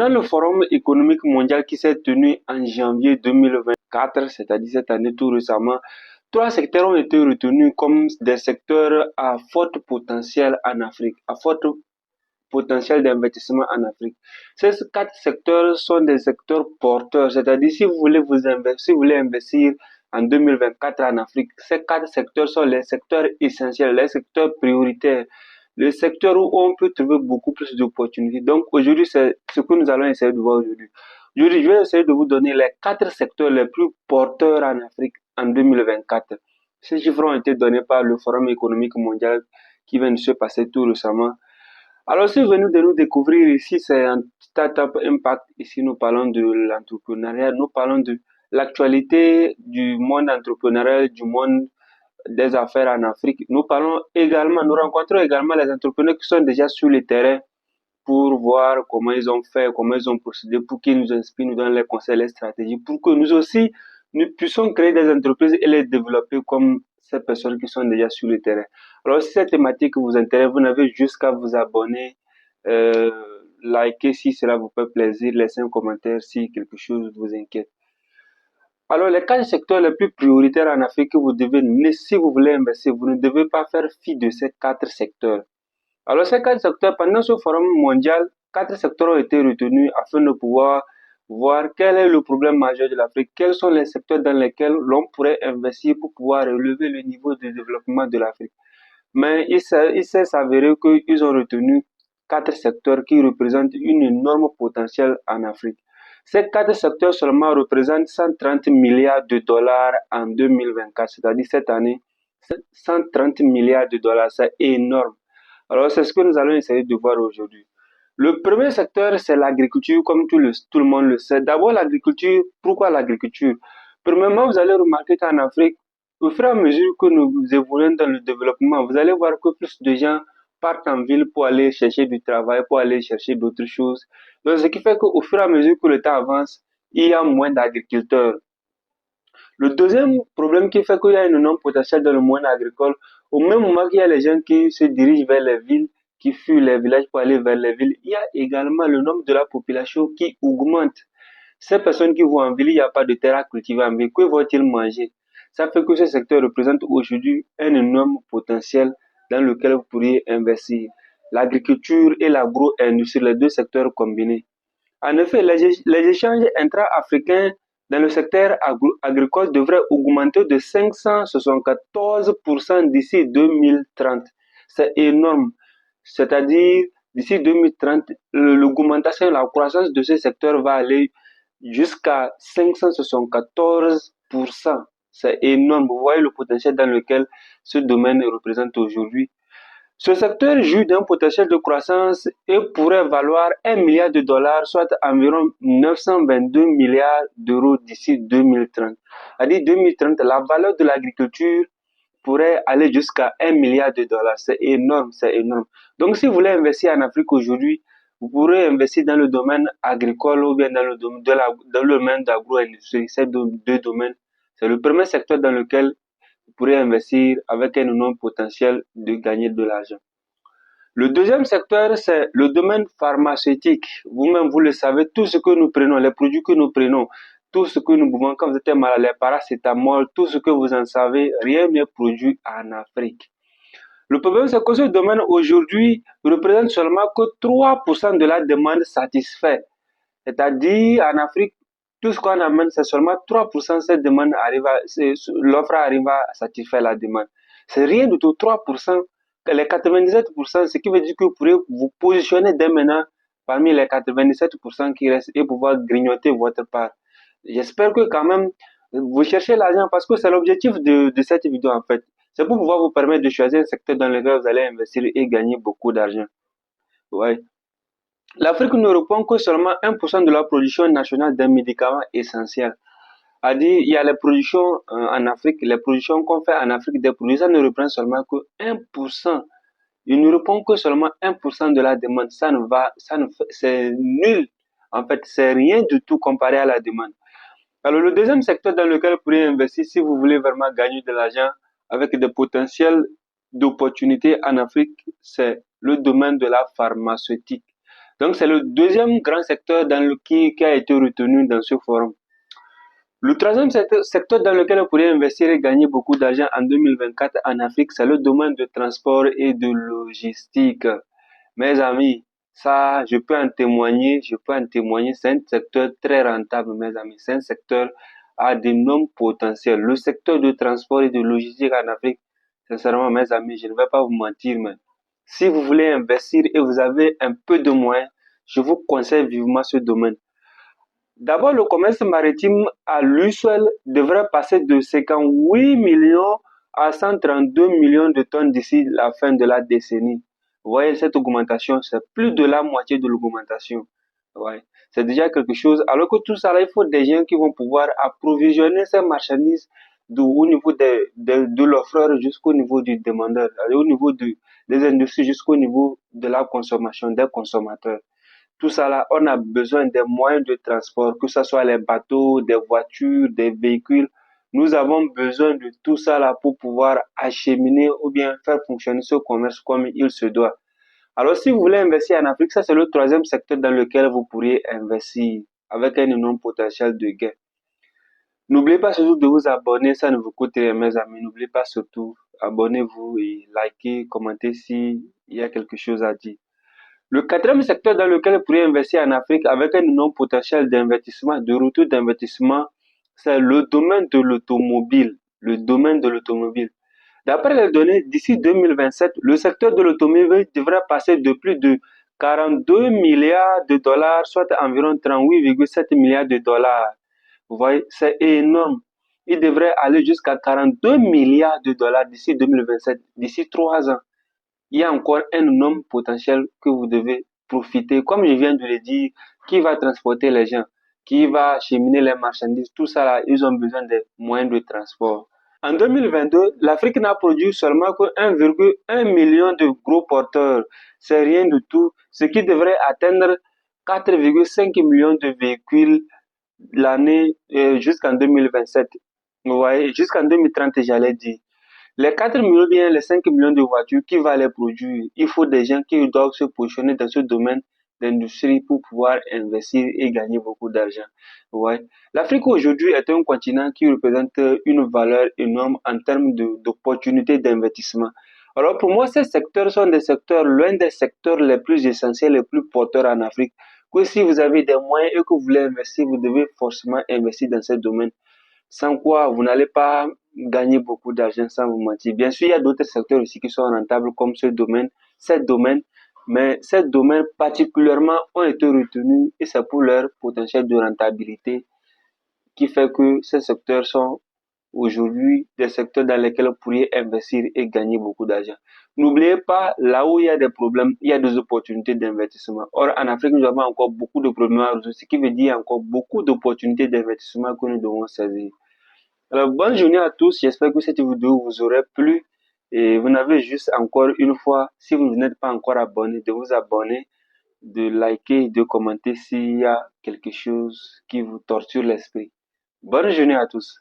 Pendant le Forum économique mondial qui s'est tenu en janvier 2024, c'est-à-dire cette année tout récemment, trois secteurs ont été retenus comme des secteurs à fort potentiel en Afrique, à fort potentiel d'investissement en Afrique. Ces quatre secteurs sont des secteurs porteurs, c'est-à-dire si vous voulez investir en 2024 en Afrique, ces quatre secteurs sont les secteurs essentiels, les secteurs prioritaires, les secteurs où on peut trouver beaucoup plus d'opportunités. Donc aujourd'hui, c'est ce que nous allons essayer de voir aujourd'hui. Aujourd'hui, je vais essayer de vous donner les quatre secteurs les plus porteurs en Afrique en 2024. Ces chiffres ont été donnés par le Forum économique mondial qui vient de se passer tout récemment. Alors, si vous venez de nous découvrir ici, c'est un Startup Impact. Ici, nous parlons de l'entrepreneuriat, nous parlons de l'actualité du monde entrepreneurial, du monde des affaires en Afrique. Nous rencontrons également les entrepreneurs qui sont déjà sur le terrain pour voir comment ils ont fait, comment ils ont procédé, pour qu'ils nous inspirent, nous donnent les conseils, les stratégies, pour que nous aussi, nous puissions créer des entreprises et les développer comme ces personnes qui sont déjà sur le terrain. Alors, si cette thématique vous intéresse, vous n'avez juste qu'à vous abonner, euh, liker si cela vous fait plaisir, laisser un commentaire si quelque chose vous inquiète. Alors, les quatre secteurs les plus prioritaires en Afrique que vous devez, si vous voulez investir, vous ne devez pas faire fi de ces quatre secteurs. Alors, ces quatre secteurs, pendant ce forum mondial, quatre secteurs ont été retenus afin de pouvoir voir quel est le problème majeur de l'Afrique, quels sont les secteurs dans lesquels l'on pourrait investir pour pouvoir relever le niveau de développement de l'Afrique. Mais il s'est avéré qu'ils ont retenu quatre secteurs qui représentent un énorme potentiel en Afrique. Ces quatre secteurs seulement représentent 130 milliards de dollars en 2024, c'est-à-dire cette année, 130 milliards de dollars, c'est énorme. Alors, c'est ce que nous allons essayer de voir aujourd'hui. Le premier secteur, c'est l'agriculture, comme tout le monde le sait. D'abord, l'agriculture. Pourquoi l'agriculture? Premièrement, vous allez remarquer qu'en Afrique, au fur et à mesure que nous évoluons dans le développement, vous allez voir que plus de gens partent en ville pour aller chercher du travail, pour aller chercher d'autres choses. Donc, ce qui fait qu'au fur et à mesure que le temps avance, il y a moins d'agriculteurs. Le deuxième problème qui fait qu'il y a un énorme potentiel dans le monde agricole, au même moment qu'il y a les gens qui se dirigent vers les villes, qui fuient les villages pour aller vers les villes, il y a également le nombre de la population qui augmente. Ces personnes qui vont en ville, il n'y a pas de terre à cultiver en ville, que vont-ils manger? Ça fait que ce secteur représente aujourd'hui un énorme potentiel dans lequel vous pourriez investir. L'agriculture et l'agro-industrie, les deux secteurs combinés. En effet, les échanges intra-africains dans le secteur agricole devraient augmenter de 574% d'ici 2030. C'est énorme. C'est-à-dire, d'ici 2030, l'augmentation, la croissance de ce secteur va aller jusqu'à 574%. C'est énorme. Vous voyez le potentiel dans lequel ce domaine représente aujourd'hui. Ce secteur jouit d'un potentiel de croissance et pourrait valoir 1 milliard de dollars, soit environ 922 milliards d'euros d'ici 2030. C'est-à-dire 2030, la valeur de l'agriculture pourrait aller jusqu'à 1 milliard de dollars. C'est énorme, c'est énorme. Donc, si vous voulez investir en Afrique aujourd'hui, vous pourrez investir dans le domaine agricole ou bien dans le domaine d'agro-industrie. Ces deux domaines, c'est le premier secteur dans lequel vous pourrez investir avec un énorme potentiel de gagner de l'argent. Le deuxième secteur, c'est le domaine pharmaceutique. Vous-même, vous le savez, tout ce que nous prenons, les produits que nous prenons, tout ce que nous buvons quand vous êtes malade, les paracétamol, tout ce que vous en savez, rien n'est produit en Afrique. Le problème, c'est que ce domaine aujourd'hui représente seulement que 3% de la demande satisfaite. C'est-à-dire, en Afrique, tout ce qu'on amène, c'est seulement 3% de cette demande l'offre arrive à satisfaire la demande. C'est rien du tout, 3%. Les 97%, ce qui veut dire que vous pourrez vous positionner dès maintenant parmi les 97% qui restent et pouvoir grignoter votre part. J'espère que quand même, vous cherchez l'argent parce que c'est l'objectif de cette vidéo en fait. C'est pour pouvoir vous permettre de choisir un secteur dans lequel vous allez investir et gagner beaucoup d'argent. Ouais. L'Afrique ne répond que seulement 1% de la production nationale d'un médicament essentiel. Il y a les productions en Afrique, les productions qu'on fait en Afrique des produits, ça ne reprend seulement que 1%. Il ne répond que seulement 1% de la demande. C'est nul. En fait, c'est rien du tout comparé à la demande. Alors, le deuxième secteur dans lequel vous pourriez investir si vous voulez vraiment gagner de l'argent avec des potentiels d'opportunités en Afrique, c'est le domaine de la pharmaceutique. Donc, c'est le deuxième grand secteur qui a été retenu dans ce forum. Le troisième secteur dans lequel on pourrait investir et gagner beaucoup d'argent en 2024 en Afrique, c'est le domaine de transport et de logistique. Mes amis, ça, je peux en témoigner, c'est un secteur très rentable, mes amis. C'est un secteur à d'énormes potentiels. Le secteur de transport et de logistique en Afrique, sincèrement, mes amis, je ne vais pas vous mentir, mais si vous voulez investir et vous avez un peu de moyens, je vous conseille vivement ce domaine. D'abord, le commerce maritime à lui seul devrait passer de 58 millions à 132 millions de tonnes d'ici la fin de la décennie. Vous voyez, cette augmentation, c'est plus de la moitié de l'augmentation. Ouais. C'est déjà quelque chose. Alors que tout ça, là, il faut des gens qui vont pouvoir approvisionner ces marchandises au niveau de l'offreur jusqu'au niveau du demandeur, au niveau des industries jusqu'au niveau de la consommation des consommateurs. Tout ça là, on a besoin des moyens de transport, que ce soit les bateaux, des voitures, des véhicules. Nous avons besoin de tout ça là pour pouvoir acheminer ou bien faire fonctionner ce commerce comme il se doit. Alors, si vous voulez investir en Afrique, ça c'est le troisième secteur dans lequel vous pourriez investir avec un énorme potentiel de gain. N'oubliez pas surtout de vous abonner, ça ne vous coûte rien, mes amis. N'oubliez pas surtout, abonnez-vous et likez, commentez s'il y a quelque chose à dire. Le quatrième secteur dans lequel vous pourriez investir en Afrique avec un énorme potentiel d'investissement, de retour d'investissement, c'est le domaine de l'automobile. Le domaine de l'automobile. D'après les données, d'ici 2027, le secteur de l'automobile devrait passer de plus de 42 milliards de dollars, soit environ 38,7 milliards de dollars. Vous voyez, c'est énorme. Il devrait aller jusqu'à 42 milliards de dollars d'ici 2027, d'ici 3 ans. Il y a encore un énorme potentiel que vous devez profiter. Comme je viens de le dire, qui va transporter les gens, qui va acheminer les marchandises, tout ça là, ils ont besoin de moyens de transport. En 2022, l'Afrique n'a produit seulement que 1,1 million de gros porteurs. C'est rien du tout, ce qui devrait atteindre 4,5 millions de véhicules l'année jusqu'en 2027. Vous voyez, jusqu'en 2030, j'allais dire. Les 4 millions, bien les 5 millions de voitures, qui va les produire? Il faut des gens qui doivent se positionner dans ce domaine d'industrie pour pouvoir investir et gagner beaucoup d'argent. Ouais. L'Afrique aujourd'hui est un continent qui représente une valeur énorme en termes d'opportunités d'investissement. Alors pour moi, ces secteurs sont des secteurs, l'un des secteurs les plus essentiels, les plus porteurs en Afrique. Que si vous avez des moyens et que vous voulez investir, vous devez forcément investir dans ces domaines. Sans quoi, vous n'allez pas gagner beaucoup d'argent sans vous mentir. Bien sûr, il y a d'autres secteurs aussi qui sont rentables comme ces domaines, mais ces domaines particulièrement ont été retenus et c'est pour leur potentiel de rentabilité qui fait que ces secteurs sont aujourd'hui des secteurs dans lesquels vous pourriez investir et gagner beaucoup d'argent. N'oubliez pas, là où il y a des problèmes, il y a des opportunités d'investissement. Or, en Afrique, nous avons encore beaucoup de problèmes à résoudre, ce qui veut dire encore beaucoup d'opportunités d'investissement que nous devons saisir. Alors, bonne journée à tous. J'espère que cette vidéo vous aurait plu. Et vous n'avez juste encore une fois, si vous n'êtes pas encore abonné, de vous abonner, de liker, de commenter s'il y a quelque chose qui vous torture l'esprit. Bonne journée à tous.